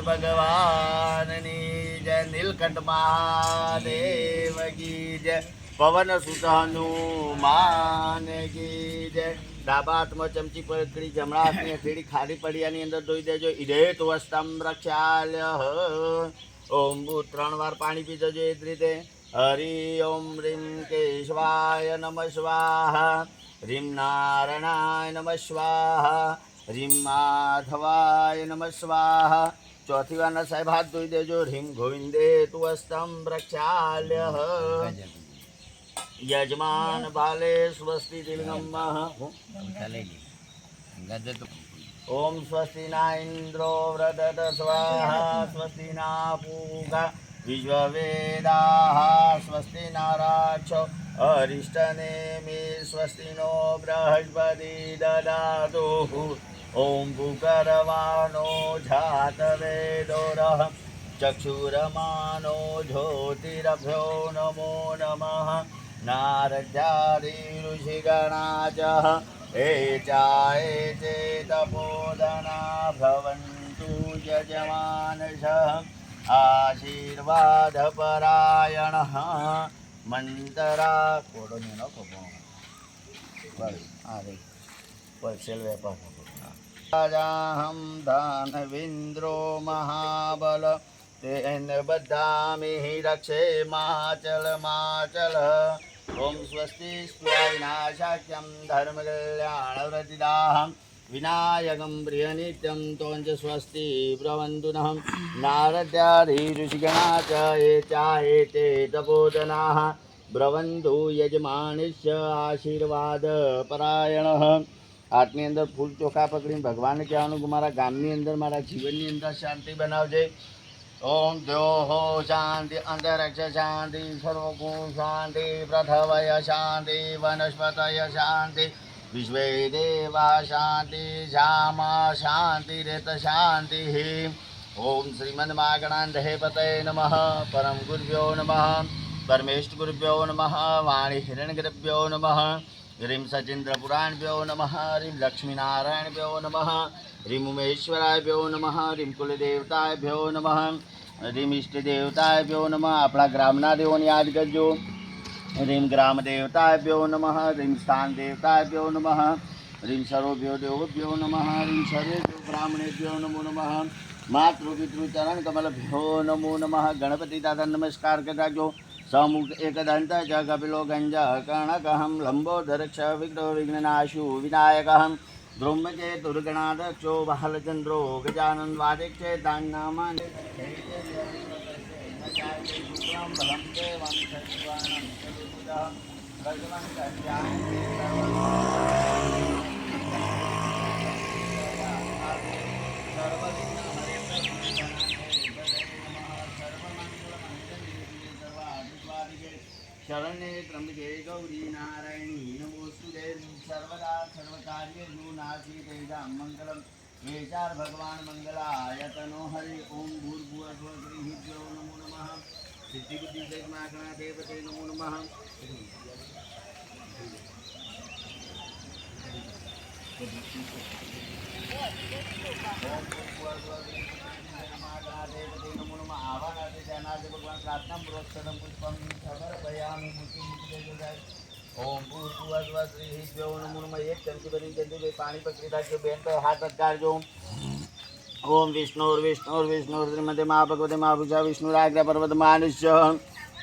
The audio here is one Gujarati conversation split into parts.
ભગવાનની જય. નીલકંઠ મહાદેવ કી જય. પવન સુત હનુમાન કી જય. ડાબા હાથમાં ચમચી પકડી જમણા હાથની હથેળી ખાલી પડિયાની અંદર ધોઈ દેજો. ઇડેત વસ્તમ રક્ષાલ્ય. ઓમ 3 વાર પાણી પી જજો. એ જ રીતે હરિ ઓમ રીમ કેશવાય નમઃ સ્વાહા. રીમ નારાયણાય નમઃ સ્વાહા. રીમ માધવાય નમઃ સ્વાહા. ચોથી વારના સાહેબ હાથ ધોઈ દેજો. રીમ ગોવિંદે તુસ્તમ પ્રક્ષાલ્ય. યજમાન બાલે સ્વસ્તિ તિલગમ. ઓમ સ્વસ્તિ ના ઇન્દ્રો વ્રદત સ્વાહા. સ્વસ્તિ ના પૂગા વિશ્વવેદાઃ. સ્વસ્તિ નારાક્ષો અરિષ્ટને મે. સ્વસ્તિ નો બૃહસ્પતિ દદાતુ. ઓમ ભૂકરવાનો જાતવેદોરઃ. ચક્ષુરમાનો જ્યોતિરભ્યો નમો નમઃ. નારદ્યાદિ ઋષિગણા ચ એચાએ તપોધના ભવन्तु યજમાનઃ. આશીર્વાદ પરાયણઃ. મંતરા કોડોની નો કોપો આરે પરસેલ વેપાર રાજાહમ દાનવેન્દ્રો મહાબલ. તેન બધામિ રક્ષે માચલ માચલ. ઓમ સ્વસ્તિ સ્વાયનાશાક્યમ ધર્મ કલ્યાણ વ્રતિદાહમ. વિનાયકમ પ્રિય નિત્યમ તોંચ સ્વસ્તિ પ્રવંતુનઃ. નારદ્યાદિ ઋષિગણા ચ એચાએતે તપોધનાઃ. બ્રવંતુ યજમાનસ્ય આશીર્વાદ પરાયણઃ. હાથની અંદર ફૂલ ચોખા પકડીને ભગવાનને કહેવાનું કે મારા ગામની અંદર મારા જીવનની અંદર શાંતિ બનાવજે. ઓમ દ્યોહો શાંતિ અંતરિક્ષ શાંતિ સર્વગુણ શાંતિ પૃથ્વય શાંતિ વનસ્પતય શાંતિ વિશ્વે દેવા શાંતિ શ્યામા શાંતિ રેત શાંતિ. ઓમ શ્રીમન્માગણાંધે પતય નમઃ. પરમ ગુરુભ્યો નમઃ. પરમેષ્ઠ ગુરુભ્યો નમઃ. વાણી હિરણ્યગર્ભ્યો નમઃ. રીમ સચિન્દ્ર પુરાણભ્યો નમઃ. રીમ લક્ષ્મીનારાયણભ્યો નમઃ. રીમ ઉમેશ્વરાયભ્યો નમઃ. રીમ કુલદેવતાભ્યો નમઃ. રીમ ઇષ્ટદેવતાભ્યો નમઃ. આપણા ગ્રામના દેવોને યાદ કરજો. રીમ ગ્રામ દેવતાભ્યો નમઃ. રીમ સ્થાન દેવતાભ્યો નમઃ. રીમ સર્વભ્યો દેવોભ્યો નમઃ. રીમ સર્વેભ્યો બ્રાહ્મણેભ્યો નમો નમઃ. માતૃ પિતૃ ચરણ કમલભ્યો નમો નમઃ. ગણપતિ દાદા નમસ્કાર કરજો. સમુખ એકદંત ચ કપિલો ગંજ કર્ણકહમ લંબોધર ક્ષ વિઘ્નો વિઘ્નનાશુ વિનાયકહમ. ધ્રુમકે દુર્ગણાદક્ષો બાલચંદ્રો ગજાનન વાદિક્ષે તાન્નામાન. શરણે ત્રંબકે ગૌરી નારાયણી નમોસ્તુતે. સર્વદા સર્વકાર્યેષુ નાસી તેજાં મંગલમ. એ 4 ભગવાન મંગલાયતનો હરિ. ઓમ ભૂર્ભુવસ્વઃ નમો નમઃ. સિદ્ધિ બુદ્ધિ સહિતમાગણા દેવતે નમો નમઃ. ભગવાન પ્રાર્થના પૂર્વક સદમ પુષ્પમ સમર્પયામિ. ઓમ ભૂર્ભુવસ્વઃ શ્રીભ્યો નમો નમઃ. એક ચમચી બધી જલ્દી પાણી પકડી રાખજો બેન. તો હાથ અટકારજો. ઓમ વિષ્ણુર્વિષ્ણુર્વિષ્ણુર શ્રીમતે મહાભગવતે મહાભુજા વિષ્ણુરાગ્ર પર્વત માનુષ્ય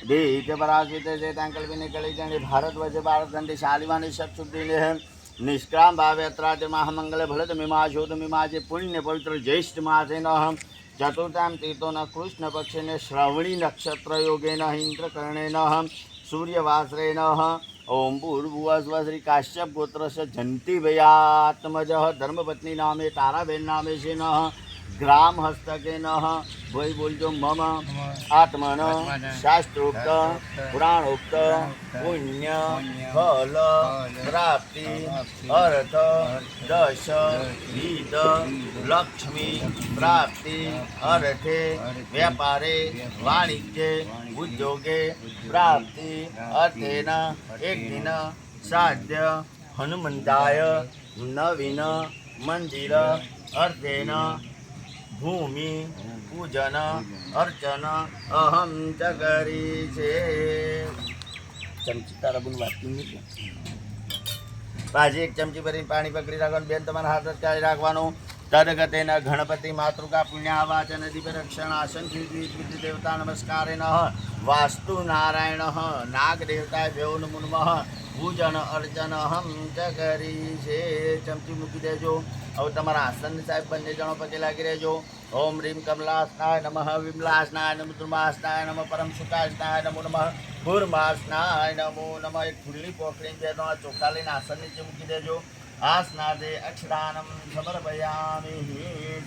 દીત્ય પરાશિત ચેતાંકલ વિને કળી જણે ભારત વજે ભારત ખંડે શાલિવાની શક્ષુદ્દીને નિષ્કામ ભાવ્યત્રાજ મહામંગલ ભલત મીમાશોદ મીમાજે પુણ્ય પવિત્ર જ્યેષ્ઠ માસેન. ચતુર્થામ તીર્થોન કૃષ્ણ પક્ષેને શ્રવણી નક્ષત્ર યોગેન ઇન્દ્રકર્ણેન સૂર્યવાસરેણ. ઓમ ભૂર્ભુવસ્વઃ શ્રી કાશ્યપ ગોત્રસ્ય જંતીભયાત્મજ ધર્મપત્ની નામે તારાબેન નામે છે. ગ્રામ હસ્તકેન. ભાઈ બોલજો મમ આત્મન શાસ્ત્રોક્ત પુરાણોક્ત પુણ્ય ફલ પ્રાપ્તિ અર્થ દશ વિદ લક્ષ્મી પ્રાપ્તિ અર્થે વ્યાપારે વાણિજ્ય ઉદ્યોગે પ્રાપ્તિ અર્થેન એક દિન સાધ્ય હનુમંતાય નવીન મંદિર અર્થેન ભૂમિ પૂજન અર્ચન અહમ ચ કરી છે. ચમચી તારા બોલ વાતચીત નથી. પાછી એક ચમચી ભરીને પાણી પકડી રાખવાનું. બેન તમારા હાથ જ કાઢી રાખવાનું. તદગતેન ગણપતિ માતૃકા પુણ્યાવાચન દીપ રક્ષણ આસન વિધિ દેવતા નમસ્કારેન વાસ્તુ નારાયણ નાગ દેવતા ભ્યો નમો નમઃ પૂજન અર્ચન અહમ ચ કરી છે. ચમચી મૂકી દેજો. હવે તમારા આસન સાહેબ બંને જણો પગે લાગી રહેજો. ઓમ રીમ કમલાસનાય નમઃ વિમલાસનાય નમઃ ધ્રુમાસનાય નમઃ પરમ સુખાસનાય નમો નમઃ ભૂર્માસનાય નમો નમઃ. એક ફૂલની પોખડીને બે ત્રણ ચોખા લઈને આસન નીચે મૂકી દેજો. આસનાદે અક્ષદાનમ સમર્પયામિ.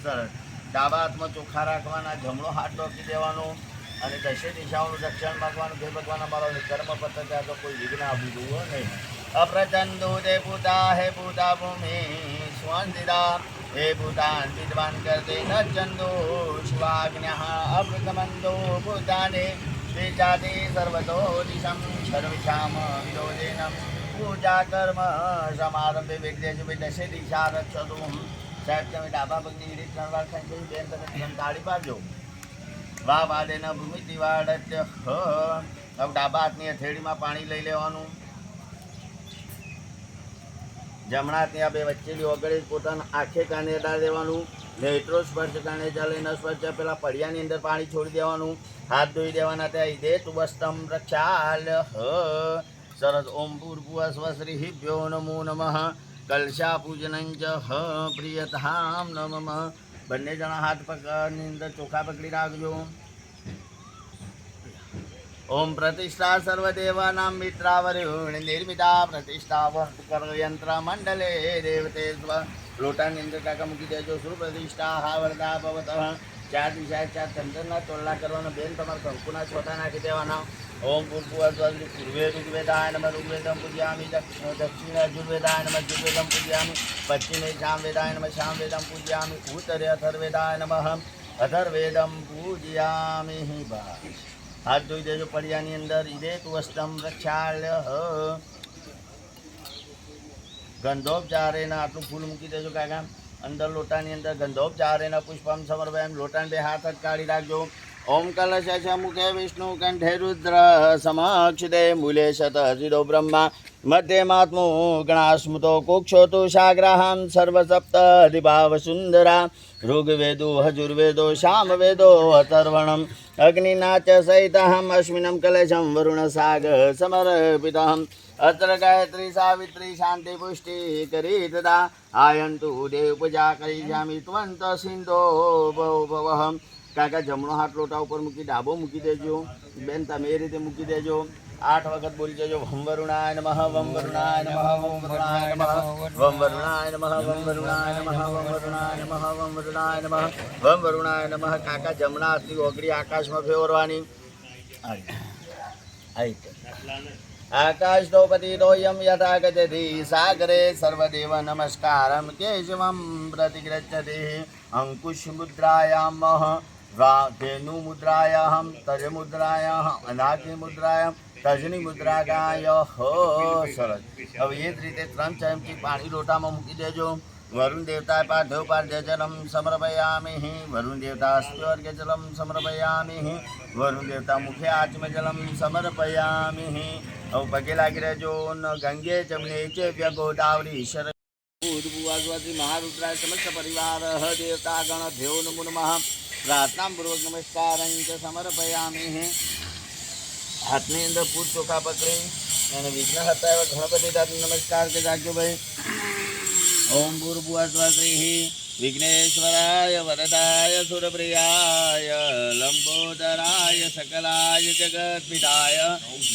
સરસ. ડાબા હાથમાં ચોખા રાખવાના, જમણો હાથ ડોકી દેવાનો અને દશે દિશાઓનું રક્ષણ માગવાનું. હે ભગવાન અમારો કર્મ પત્ર ત્યાં તો કોઈ વિઘ્ન આપી દઉં નહીં. અપ્રચંદો દે પૂતા હે પૂતા ભૂમિ સ્વંદિરા હે ભૂતાન વિદ્વાન કરતે ન ચંદો શિવાગ્ન્યા અમૃતમંદો ભૂતાને તે જાતે સર્વતો દિશમ સર્વિષામ વિરોધેનમ પૂજા કર્મ સમારંભે વિદ્યેશુ દશે દિશા રક્ષતું. સાહેબ તમે ડાબા પગની રીત 3 વાર ખાઈ બેન તમે તાળી પાડજો. વા વાદેન ભૂમિ દિવાડત્ય હવે ડાબા હાથની હથેળીમાં પાણી લઈ લેવાનું. જમણા હાથની આ બે વચ્ચેલી ઓગળી પોતાના આંખે કાને અડાડી દેવાનું. નેત્રો સ્પર્શ કાને ચાલે ન સ્પર્શ પેલા પડિયાની અંદર પાણી છોડી દેવાનું. હાથ ધોઈ દેવાના. ત્યાં ઈદે તુબસ્તમ રક્ષાલ્ય સરસ. ઓમ ભૂર્ભુવઃ સ્વઃ શ્રીભ્યો નમો નમઃ કલશા પૂજનં ચ પ્રિયતામ નમઃ. બંને જણા હાથ પગની અંદર ચોખા પકડી રાખજો. ઓમ પ્રતિષ્ઠા સર્વદેવાનાં મિત્રાવરુણ નિર્મિતા પ્રતિષ્ઠા યંત્ર મંડલે દેવતે સ્વ. લોટાની અંદર કાકા મૂકી દેજો. સુપ્રતિષ્ઠા હા વરદા ભવત. 4 દિશા 4 ચંદ્રના તોલના કરવાના. બેન તમારા કંકુના છોટા નાખી દેવાના. ઓમ પૂર્વે ઋગ્વેદાય નમઃ ઋગ્વેદમ પૂજયામિ દક્ષિણ યજુર્વેદાય નમઃ યજુર્વેદમ પૂજયામિ પશ્ચિમે સામવેદાય નમઃ સામવેદમ પૂજયામિ ઉત્તરે અથર્વેદાય નમઃ અથર્વેદમ પૂજયામિ. હાથ ધોઈ દેજો પડિયાની અંદર. ઈદે તુવસ્તમ રક્ષાલ્ય ગંધોપચારેન. આટલું ફૂલ મૂકી દેજો કાકા અંદર લોટાની અંદર. ગંધોપચારેન પુષ્પમ સમર્પયામિ. લોટાને 2 હાથ જ કાઢી રાખજો. ઓમ કલશ મુખે વિષ્ણુ કંઠે રુદ્ર સમક્ષિતે મૂલે શતસિદો બ્રહ્મા મધ્યમાત્મો ગણાસ્મૃતો કુક્ષોતુ સાગ્રાહમ સર્વસપ્ત દિભાવ સુંદરા ઋગ્વેદો હજુર્વેદો સામવેદો અથર્વણમ અગ્નિના ચ સહિતહમ અશ્વિનમ કલશમ વરુણ સાગ સમર્પિતહમ અત્ર ગાયત્રી સાવિત્રી શાંતિ પુષ્ટિ કરી તદા આયંતુ દેવ પૂજા કરીષ્યામિ ત્વંત સિંધો ભવહમ. કાકા જમણો હાથ લોટા ઉપર મૂકી ડાબો મૂકી દેજો. બેન તમે એ રીતે મૂકી દેજો. 8 વખત બોલી જજો. વમ વરુણાય નમઃ વમ વરુણાય નમઃ વમ વરુણાય નમઃ વમ વરુણાય નમઃ વમ વરુણાય નમઃ વમ વરુણાય નમઃ વમ વરુણાય નમઃ વમ વરુણાય નમઃ. કાકા જમણા હાથની ઓગળી આકાશમાં ફેરવવાની. આકાશ પતિતોયમ યથા ગજતિ સાગરે સર્વદેવ નમસ્કારમ કેશવમ પ્રતિગ્રચ્છતે અંકુશ મુદ્રાયામ ધેનુ મુદ્રાયામ તજ મુદ્રાયામ અનાકી મુદ્રાયામ તજની મુદ્રાગાય સરસ. હવે એ જ રીતે 3 ચમચી પાણી લોટામાં મૂકી દેજો. વરુણ દેવતા પાર્થ્યો પાર્થ્ય જલમ સમર્પયામિ. વરુણ દેવતા અસ્ત્યોર્ઘ્ય જલમ સમર્પયામિ. વરુણ દેવતા મુખે આચમ જલમ સમર્પયામિ. હવે પગે લાગી રહેજો. ગંગે જમને ચેવ્ય ગોદાવરી ઈશ્વર ભૂર્ભુવસ્વતી મહારુદ્રાય સમસ્ત પરિવાર દેવતા ગણ ભ્યો નમો નમઃ. પ્રાર્થના પૂર્વક નમસ્કાર સમર્પયામિ. હાથની અંદર પૂર ચોખા પકડી અને વિઘ્ન હતા એવા ગણપતિ દાદા નમસ્કાર કે રાખજો ભાઈ. ઓમ ભૂર્ભુવસ્વતી વિઘ્નેશ્વરાય વરદાય સુરપ્રિયાય લંબોદરાય સકલાય જગત્પિતાય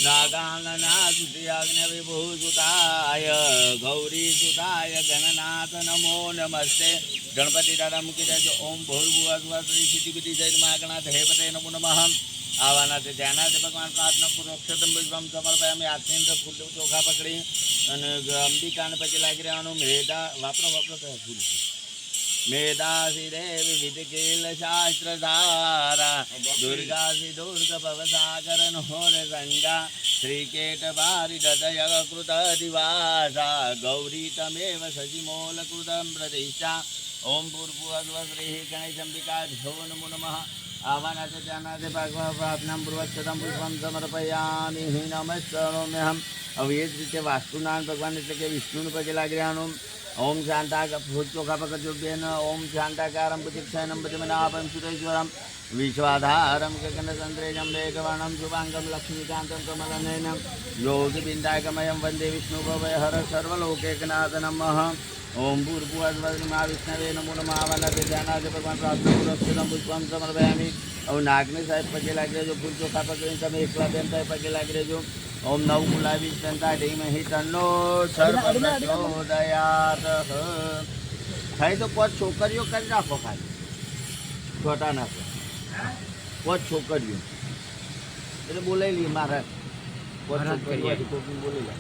નાગાનનાસુતિયાગ્ન્ય વિભૂસુતાય ગૌરીસુતાય ગણનાથ નમો નમસ્તે. ગણપતિ દાદા મૂકી દેજો. ઓમ ભૂર્ભુવસ્વતી સિદ્ધિબુદ્ધિ જય મહાગણાથ હે પતે નમો નમઃ. આવાના તે ધ્યાના ભગવાન પ્રાર્થના પૂર્વક ક્ષતમ પુષ્પમ સમર્પયામિ. હાથની અંદર ફૂલ ચોખા પકડી અને અંબિકાને પછી લાગી રહેવાનું. મેધા વાપરો તો ફૂલ છે. મેધાસી દેવી વિધિકીલ શાસ્ત્ર ધારા દુર્ગાસી દુર્ગ ભવસાગર નોર ગંગા શ્રીકેટ ભારી હૃદય કૃત દિવાસા ગૌરી તમેવ સજીમોલ કૃતમ પ્રતિષ્ઠા ओम भूर्भुवस्वः गणेशंबिकाभ्यो नमो नमः आवानाथ जानाथ भगवा प्रार्थना पूर्वक्षतम पुष्पम समर्पयामि नमस्कारोम्यहम હવે એ જ રીતે વાસ્તુનારાયણ ભગવાન એટલે કે વિષ્ણુને પગે લાગી રહ્યાનું ઓમ શાંતા ભૂત ચોખા પકડજો બેન ઓમ શાંતાકારમ પ્રતિક્ષાયનમ પતિમનાભમ સુરેશ્વરમ વિશ્વાધારમ ગગનચંદ્રેજમ મેઘવર્ણમ શુભાંગમ લક્ષ્મીકાંતમ કમલનયનમ યોગિબિંદાયકમયમ વંદે વિષ્ણુ ભવય હર સર્વલોકૈકનાથ નમઃ ओम भूर्भुवस्वः विष्णवे नमो नमः आवानाथ जानाथ भगवान प्रार्थना पूर्वक्षतम पुष्पम समर्पयामि और नागने साहेब पगे लागी રહેજો ફૂલ ચોખા પકડીને તમે એકલા બેન થાય પગે લાગી રહેજો ઓમ નવ ગુલાબી સંતા ધીમહિ તન્નો સર્વપ્રચોદયાત થાય તો પાંચ છોકરીઓ કરી રાખો ખાલી છોટા નાખો પાંચ છોકરીઓ એટલે બોલાવી લઈએ મારા પાંચ છોકરીઓ બોલી લે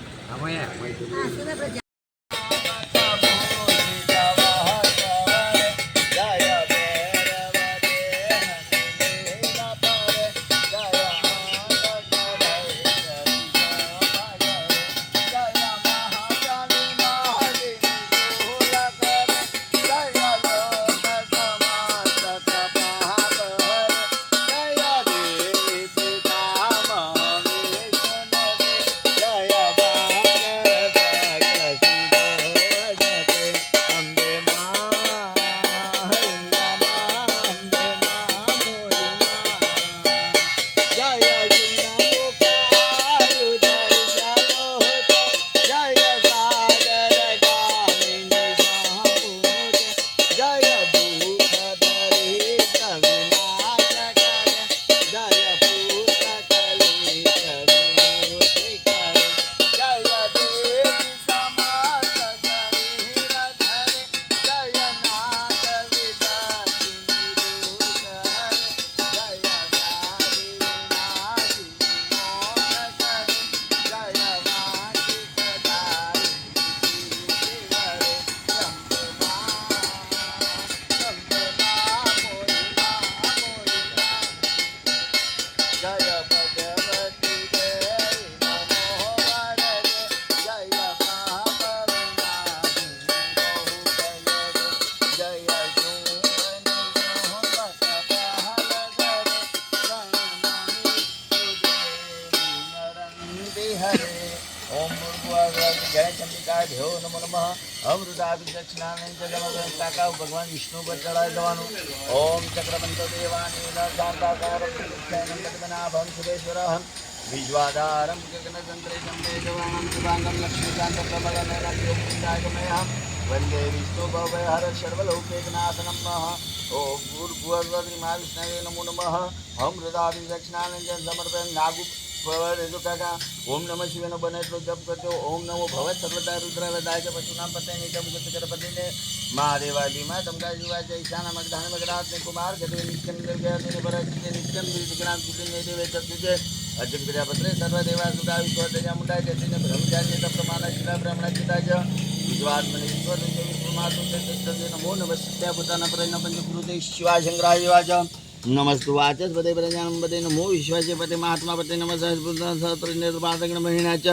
ગણેશંबिकाभ्यो नमो नमः अमृताभिदक्षिणानंदकाका भगवान विष्णु पर चढ़ाए देवानु ओम चक्रवंत देवानी शांताकारं प्रतीक्षायनं पद्मनाभं सुरेश्वरं विश्वाधारं गगनचंद्रेशं मेघवर्णं शुभांगं लक्ष्मीकान्तं कमलनयनं योगिंदायकमयं वन्दे विष्णु भवय हर सर्वलोकैकनाथ नमः ओम भूर्भुवस्वः विष्णवे नमो नमः अमृताभिदक्षिणानंदं समर्पयामि नागु जो काका ओम नमः शिवाय बने तो जप करते हो ओम नमो भगवत सर्वदा रुद्रवदाय के पशुनाम पते निजम गणपति ने महादेवादि मां तमका जीवाय ईशान मगधान मगरात ने कुमार गदे नित्यम देवयादिने परजिते नित्यम विग्राम सुते ने देवे चतुर्थे अजम क्रियापत्रे सर्व देवा सुदा विश्वतेजा मुंडा जतिने ब्रह्मचार्य तप प्रमाण शिला ब्राह्मण चिताज विद्वात्मने विश्व विश्वमातु तत्ते नमो नमः सत्याभूतान परन पंचकृते शिवा शंकराय नमस्तु वाचस्पते प्रजापते नमो विश्वाचे पते महात्मा पते नमः सहस्रनेत्रपादगण महिनाच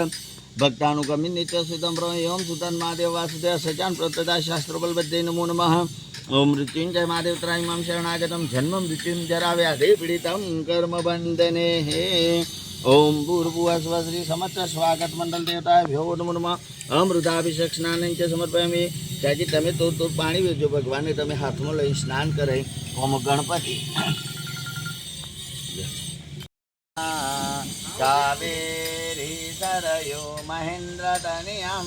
भक्तानुगमी नित्य सुतम एवं सुतन महादेव वासुदेव सचान प्रतदा शास्त्रबलबद्धे नमो नमः ओम मृत्युंजय महादेव त्रायमां शरणागतं जन्म मृत्युंजरा व्याधि पीडितं कर्म बंधने हे ओम भूर्भुवस्वः श्री समस्त स्वागत मंडल देवताभ्यो नमो नमः अमृताभिषेक स्नान समर्पयामि त्याची तमे तो पाणी वेचो भगवान ने तमे हाथમાં લઈ સ્નાન કરે ઓમ ગણપતિ કાવેરી સરયો મહેન્દ્ર તનયમ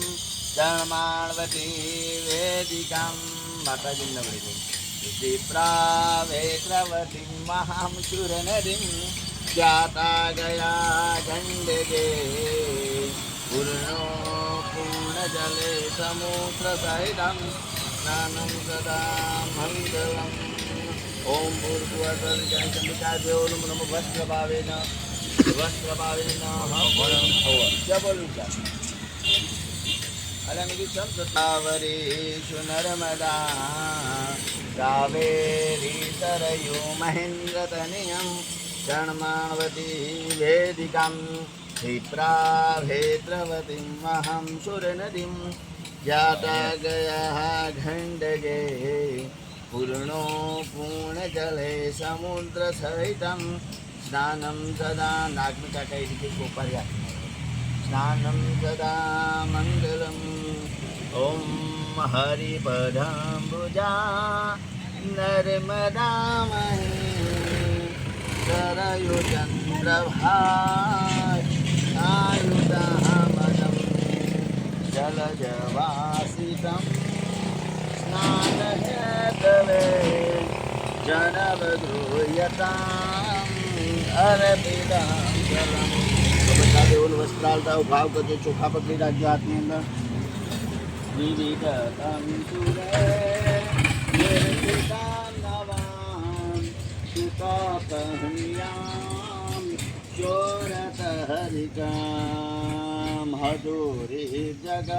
જન્માણવતી વેદિકામ માતાજી નવરી વિપ્રાવેત્રવતીમ મહામ શુરનદીમ જાતા ગયા ગંડગે પૂર્ણો पूर्णजले समुद्रसहितं स्नानं सदा मङ्गलम् ॐ भूर्भुवस्वः गणेशंबिकाभ्यो नमो नमः वस्त्रभावेन बोलूचा अलंगितवरेषु नर्मदा कावेरी सरयू महेन्द्रतनयं शर्मावती वेदिकां क्षिप्राभेद्रवतीं महं सुरनदीं जाता गया घण्डगे પૂર્ણો પૂર્ણજલે સમુદ્ર સહિતમ સ્નાનમ સદા નાગમિકા કઈ રીતે કોપારી સ્નાનમ સદા મંગલમ ઓમ હરિપદાંબુજા નર્મદામહી સરયુ ચંદ્રભાયુધામદમ જલજવાસિતમ સ્નાનહેતવે જનવગૃહ્યતામ અર્પિતમ જલમ. બધા દેવોને વસ્ત્ર આલતા ભાવ કરજો. ચોખા પકડી રાખજો હાથની અંદર. વિવિધતમ સુરે નિર્મિતાનવામ સુતાપહ્યામ ચોરત હરિકામ હદુરી જગત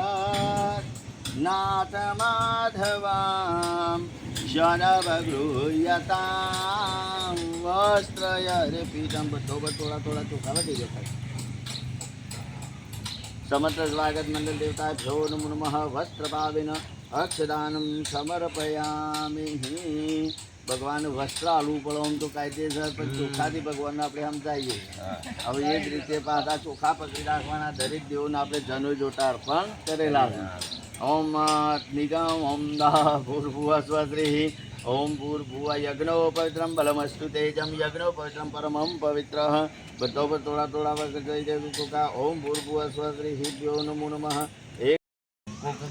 નાથ માધવામ જનવગૃહ્યતામ વસ્ત્રયર્પિતમ. બધો થોડા થોડા ચોખા વધી જતા. સમસ્ત સ્વાગત મંડળ દેવતા ભ્યો નમો નમઃ વસ્ત્રભાવેન અક્ષદાનમ સમર્પયામિ. ભગવાન વસ્ત્ર આલવું પડે આમ તો કાયદેસર, પણ ચોખાથી ભગવાનને આપણે સમજાવીએ. હવે એ જ રીતે પાછા ચોખા પકડી રાખવાના. દરેક દેવોને આપણે જનો જોટા અર્પણ કરેલા છે. ઓમ નિગમ ઓમ દા ભૂર્ભુવ સ્વશ્રી ઓમ ભૂર્ભુવ યજ્ઞો પવિત્રમ બલમસ્તુ તેજમ યજ્ઞો પવિત્રમ પરમમ પવિત્ર. બધો પર થોડા થોડા વખત જઈ જતું ચોખા. ઓમ ભૂર્ભુવ સ્વશ્રી ભ્યો નમો નમઃ. એક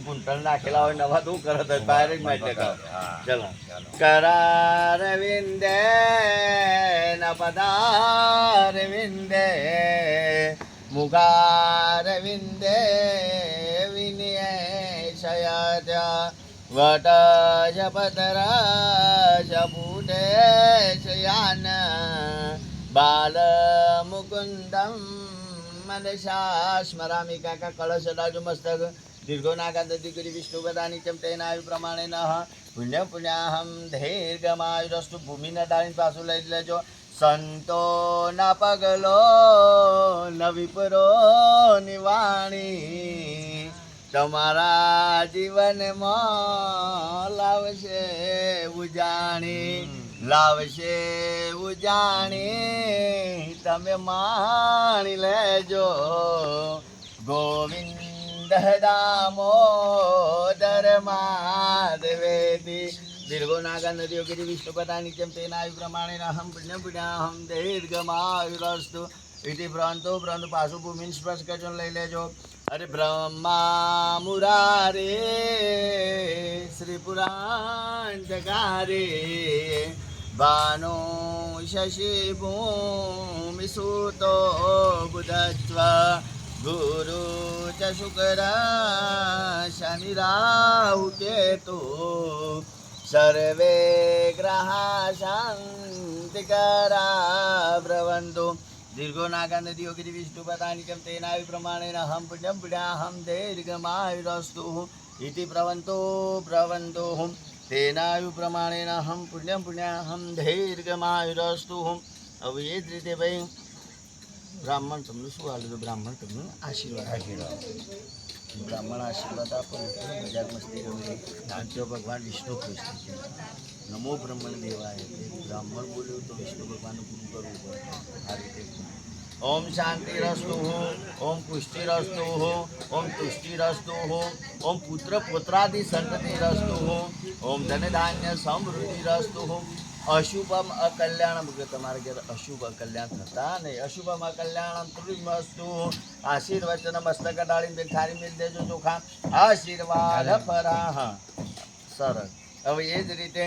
ગુંટલ નાખેલા હોય નવા તું કરત હોય બહાર જ માટે ચલો. કરારવિંદે ન પદારવિંદે મુખારવિંદે વિનિયશયત્યા વટજ પતરજ પૂટે શયાન બાલમુકુંદમ મનસા સ્મરામી. કાકા કળશ અડાજો મસ્તક દીર્ઘો નાગા દીકરી વિષ્ણુ ગદાની ચમટેના આવ્યું પ્રમાણે ન પુણ્ય પુણ્યાહમ દીર્ઘમાયુરસ્તુ. ભૂમિના ડાળીને પાછું લઈ લેજો. સંતો ન પગલો ન વિપરો નિવાણી તમારા જીવનમાં લાવશે ઉજાણી. લાવશે ઉજાણી તમે માણી લેજો. ગોવિંદ દામોદર માધવેદી. દીર્ઘો નાગા નદીઓ ગીરી વિષ્ણુ પદાની ચમ તેના આયુ પ્રમાણે અહમ પુણ્ય પુણ્યાહમ દીર્ઘમાયુરસ્તુ ઇતિ ભ્રાંતો ભ્રાંત. પાછું ભૂમિને સ્પર્શ કરજો લઈ લેજો. અરે બ્રહ્મા મુરારે શ્રી પુરાણ જગારે ભાનો શશી ભૂમિ સૂતો બુધત્વ ગુરુ ચ શુક્ર શનિ રાહુ કેતુ સર્વે ગ્રહા શાંતિકરા ભ્રવંતુ. દીર્ઘો નાગા નદીઓ ગીરી વિષ્ણુ પદાની ચમ તેના પ્રમાણે અહમ પુણ્યમ પુણ્યાહમ દીર્ઘમાયુરસ્તુ ઇતિ પ્રવંતો પ્રવંતો તેનાયુ પ્રમાણે અહમ પુણ્યમ પુણ્યાહમ દીર્ઘમાયુરસ્તુ. હવે એ જ રીતે ભાઈ બ્રાહ્મણ તમને શું આવેલું? બ્રાહ્મણ તમને આશીર્વાદ બ્રાહ્મણ આશીર્વાદ આપો. મજાક મસ્તી ગમે નાચ્યો ભગવાન વિષ્ણુ ખુશ થઈ છે. નમો બ્રહ્મણ દેવાય. બ્રાહ્મણ બોલ્યું તો વિષ્ણુ ભગવાનનું પૂરું કરવું પડે. આ રીતે ઓમ શાંતિ રસ્તુ ઓમ પુષ્ટિ રસ્તુ ઓમ તુષ્ટિ રસ્તુ ઓમ પુત્ર પુત્રાદિ સંતતિ રસ્તુ ઓમ ધન ધાન્ય સમૃદ્ધિ રસ્તુ અશુભમ અકલ્યાણમ. તમારે ઘેર અશુભ અકલ્યાણ થતા નહીં. અશુભમ અકલ્યાણમ ત્રુમસ્તુ. આશીર્વચન મસ્તક ડાળીને ખારી મેળ દેજો ચોખા. આશીર્વાદ ફરાહ. સરસ. હવે એ જ રીતે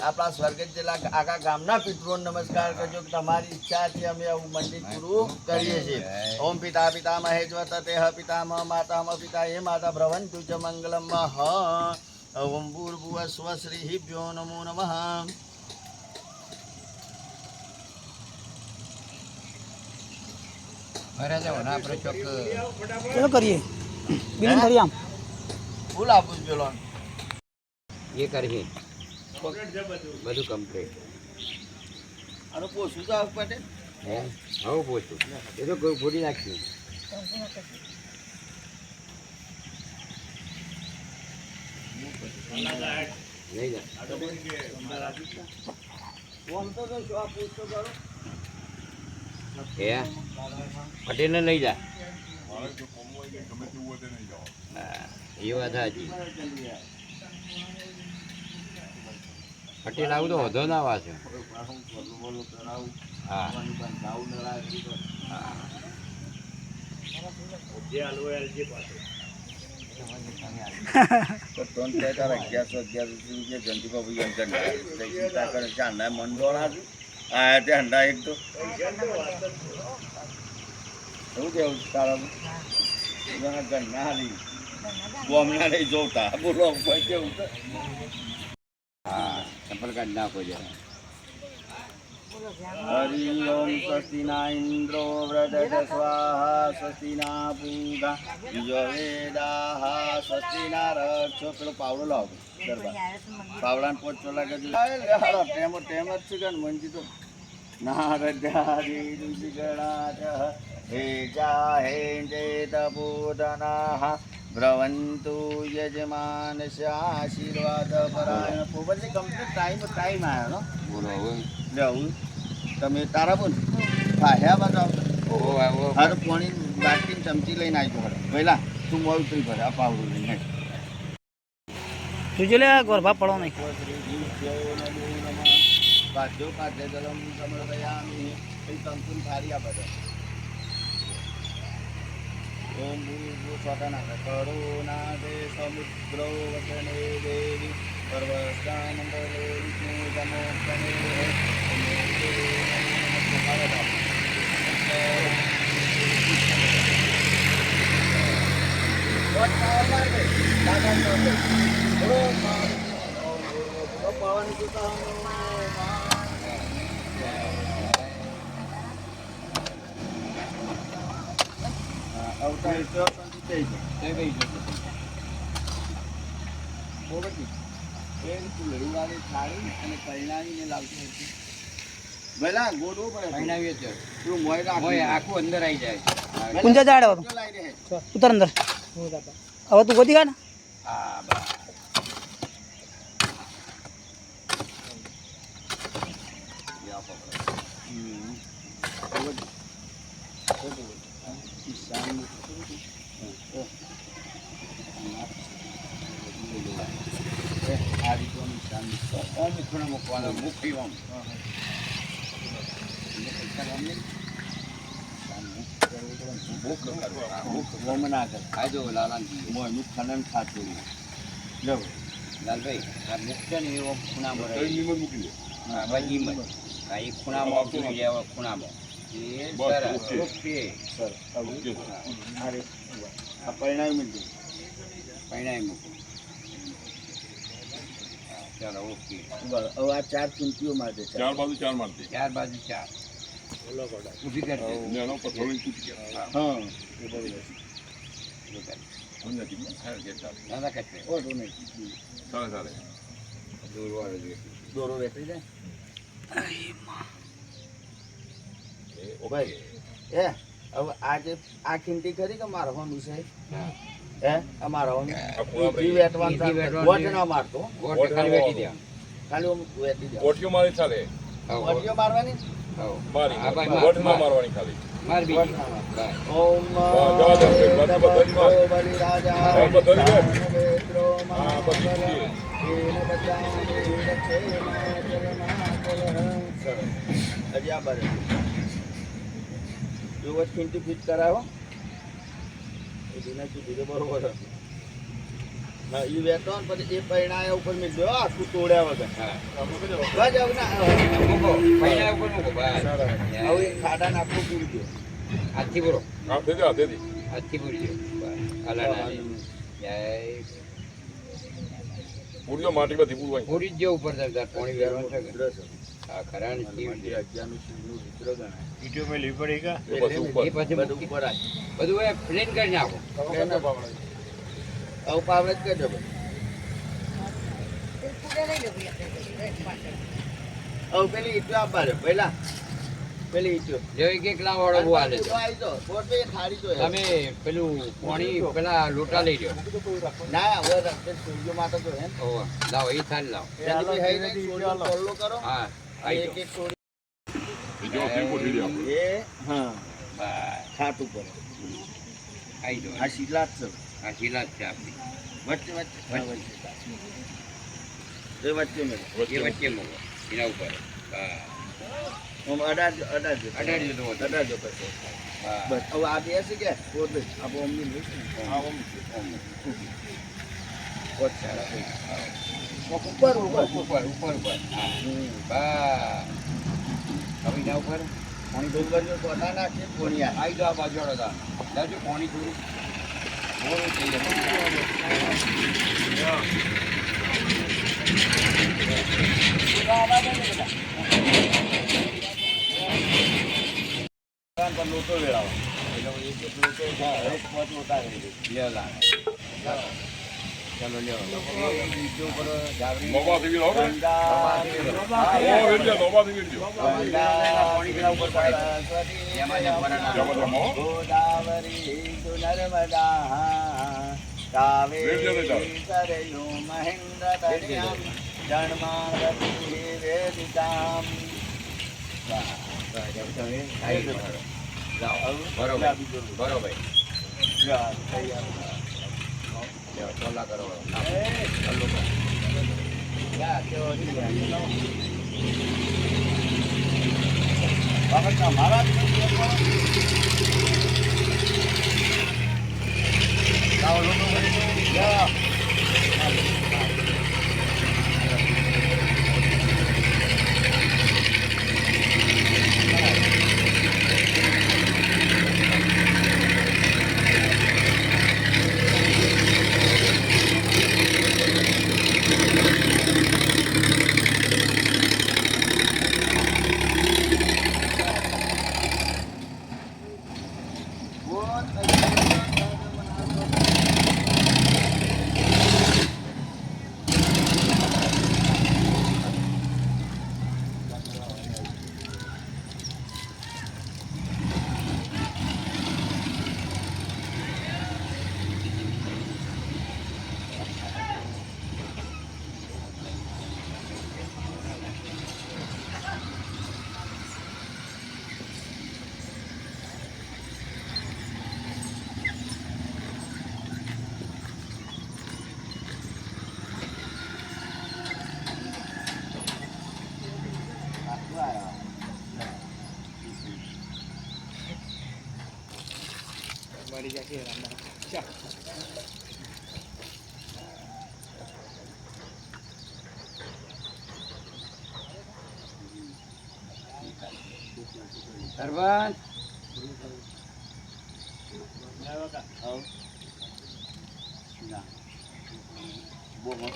આપણા સ્વર્ગસ્થ જેટલા આખા ગામના પિતૃઓને નમસ્કાર કરજો કે તમારી ઈચ્છાથી અમે આવું મંદિર પૂરું કરીએ છીએ. ઓમ પિતા પિતા મહેશ્વર તે પિતામ માતા પિતા હે માતા ભ્રવંતુ ચ મંગલમ હ. ઓમ ભૂર્ભુવ સ્વશ્રી ભ્યો નમો નમઃ. ચલો કરીએ બિલિંગ કરીએ. આમ ફૂલ આપું પેલો એ કરીએ બધું કમ્પ્લીટ. આનું પોસું તો આપવું પડે. હે હવે પૂછું એ તો કોઈ ફોડી નાખ્યું. લઈ જા હે પટેલને લઈ જા હા એ વાત સાચી પટેલ આવું તો વધો ના વાંચે હા હા ચપ્પલ કાઢી નાખો જરા હરિ ઓમ સ્વસ્તિ ના ઇન્દ્રો વ્રજત સ્વાહા સ્વસ્તિ ના પૂગા વેદા સ્વસ્તિ ના રક્ષો પેલો પાવડો લાવો પાવડા પોચ ચોલા ટેમ જ છે કે મંજી તો નારદ્યાદી ઋષિગણાચ હે જાહે ચેત પૂતનાઃ ભ્રવંતુ યજમાનસ્ય આશીર્વાદ પરાયણ પોપટજી કમ્પ્લીટ ટાઈમ આવ્યો નો બોલો હવે લેવું તમે તારા બોલ ફાહ્યા બાજુ આવતો હા તો પાણી બાટકી ચમચી લઈને આવજો હવે પહેલા તું મોડું થઈ ભરે આ પાવડું લઈને જોજો લે ગોરભા પડો નહીં પાછો કાઢે ગરમ સમર્પયામિ એ તંતુન થારી આ બધા ઓમ ભૂર્ભુવઃ સ્વઃ કરુણાદે સમુદ્રો વચને દેવી સર્વસ્થાનંદલે વિષ્ણુતમોક્ષણે અને પરિણામીને લાવતી હતી ભલા ગોડવું પડે પરિણાવીએ છે તું મોય રાખ આખું અંદર આવી જાય ઊંઝા જાડે હવે ઉતર અંદર હવે તું ગોતી કાઢ હા બસ આ રીતનું નિશાન ઓમ ખૂણે મૂકવાનો મુખી ઓમ લાલભાઈ આ મુખ્ય ને એવો ખૂણામાં હા ભાઈ હા એ ખૂણામાં મૂકી જાય ખૂણામાં ઓકે આ પરિણામ પરિણામ મૂકો ચાલો ઓકે હવે આ ચાર ચીમકીઓ માટે ચાર બાજુ ચાર ઊભી કરજો હા દાદા કચરે દોરવાળો જોઈએ દોરો વેચી જાય ભાઈ એ હવે આજે આ ખીમતી ખરી કે મારવાનું છે હે આ મારવાનું વેટવાનું ના મારતો ખાલી વેટી દે ખાલી હું વેચી દે ઓટીઓ મારી ચાલે ઓટીઓ મારવાની મારી હા ભાઈ, વોટ ના મારવાની ખાલી માર બીજી ઓમ જવા દે, બધી વાત. બલિરાજા હા, બધી વાત. વેત્રો હા, બધી જ છે. હજી આ બારે જો ખીમતી ફિટ કરાવો એ દિના સુધી તો બરોબર હતું હા એ વેતો ને પછી એ પરિણામ ઉપર મેં જો આખું તોડ્યા વગર હા બસ હવે ના મૂકો પરિણામ ઉપર મૂકો બસ હવે એક ખાડા નાખવું પૂરું ગયો હાથથી બોલો હાથેથી હાથથી બોલજો બસ અલા ના જય પૂરીઓ માટી બધી પૂરવાય પૂરી જ જે ઉપર જતા પાણી વેરવાનું છે કે આ ખરા ને શિવ છે અગિયારનું શિવનું વિચરો ગણાય એ પછી બધું ઉપર આવે બધું એ પ્લેન કરી નાખો હવે પાવડે જ કરજો ભાઈ હવે પેલી ઈટો આપવા દે પહેલા પેલી ઈચો. જો એક લાવાળો બહુ હાલે છે. તો આઈ જાઓ. બોટ ભાઈ થાળી તો હે. તમે પેલું પાણી પેલા લોટા લઈ લ્યો. ના હવે રસ્તે સૂર્ય માતા તો હે ને. ઓહો, લાવો એ થાળી લાવો. જલ્દી હઈ ને સૂર્ય કોલ્લો કરો. હા આઈ એક એક સૂર્ય બીજો તીખું થઈ ગયા આપણે. એ હા બસ ખાટ ઉપર આઈ જાઓ. આ શીલા જ છે આ શીલા જ છે આપણી. વચ્ચે વચ્ચે હા, વચ્ચે એ વચ્ચે મેં એ વચ્ચે મૂકો એના ઉપર. બસ આમ અડાડજો અડાડજો તો વધુ. અડાડજો પછી બસ બસ હવે આ બે છે કે બોટ ભાઈ આ બોમ્બી લઈશું ને હા, ઓમ. બોટ સારા થઈ ઉપર ઉપર ઉપર ઉપર ઉપર હા હમ. બસ હવે એના ઉપર પાણી ડુંગર જો તો ના નાખીએ પોણિયા આઈ જાઓ બાજુ વાળો તા લાવજો પાણી થોડું થોડું થઈ જશે. પર લોટો વેળાવો એક એક લોટો એક પોચ લોટા વેળી લ્યો લાવે. ચાલો લ્યો. એ નીચે ઉપર જાવરી. નોબા થઈ ગયો હવે. ગંગા ઓ વેડ્યા નોબા થઈ ગયો. પાણી પેલા ઉપર પડે. એમાં જ ભરાના. જમા જમા. ગોદાવરી નર્મદા કાવેરી સરયુ મહેન્દ્ર તનયમ જન્માવતી વેદિકામ આઈ જાઓ. જાઓ. બરોબર બરોબર. લ્યો ચોલા કરો. ચાલો કરો. સરપંચ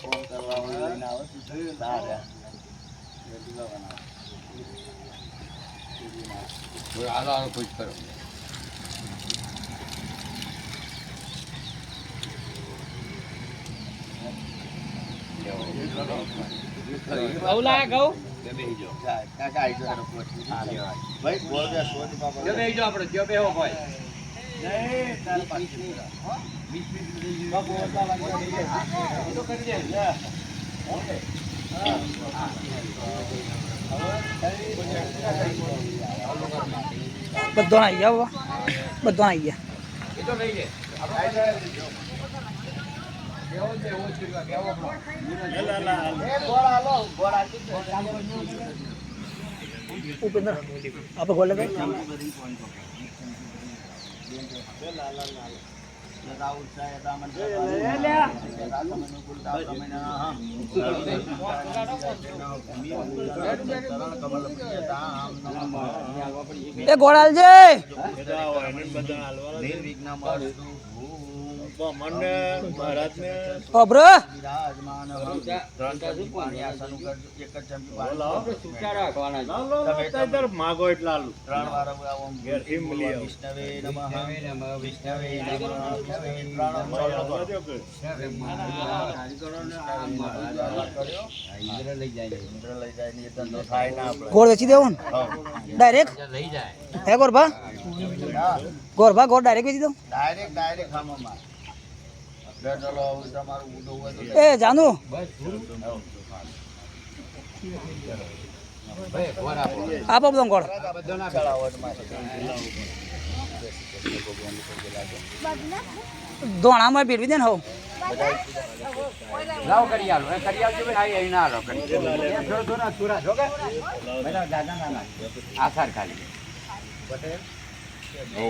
ફોન કરવા લઈને આવે છે ના રે હાલો હાલો ખુશ કરો. બેસી જાઓ. કાકા આવી જાઓ હા લ્યો. ભાઈ બોલ દે સોજ બાબા જો બેસી જાઓ આપણે. જો બેહો ભાઈ. નહીં તાર પાછી તો કરી દે બધો આવી ગયા બધો આવી ગયા. એ તો લઈ લે. બેહો જ બેહો જ બેહો આપણો. ઉપેન્દ્ર આપણે ગોળ લગાવી રાહુલ સાહેબ રામન એ ગોળ આલજે. નિર્વિઘ્ન અબ્ર વિરાજમાન ત્રણ ચમચી પાણી આસન ઉપર એક જ ચમચી પાણી સૂકા રાખવાના છે. ત્રણ વાર ઓમ વિષ્ણવે નમઃ વિષ્ણવે નમઃ વિષ્ણવે ત્રણ ઇન્દ્ર લઈ જાય ઇન્દ્ર લઈ જાય ને એ ધંધો થાય ના આપણે ગોળ વેચી દેવો ને ડાયરેક્ટ લઈ જાય હે ગોરભા ગોળ ડાયરેક્ટ વેચી દો ડાયરેક્ટ ખાવામાં બે ચલો હવે તમારું ઉડો હોય તો એ જાનુ બસ ભાઈ ગોળ આપો આપો બધો ગોળ ધોણામાં ભેળવી દે ને હવ લાવ કરી આલો એ કરી આવજો ભાઈ અહીં ના આલો કરી જો ના સુરા જો કે બધા દાદા ના આસાર ખાલી હો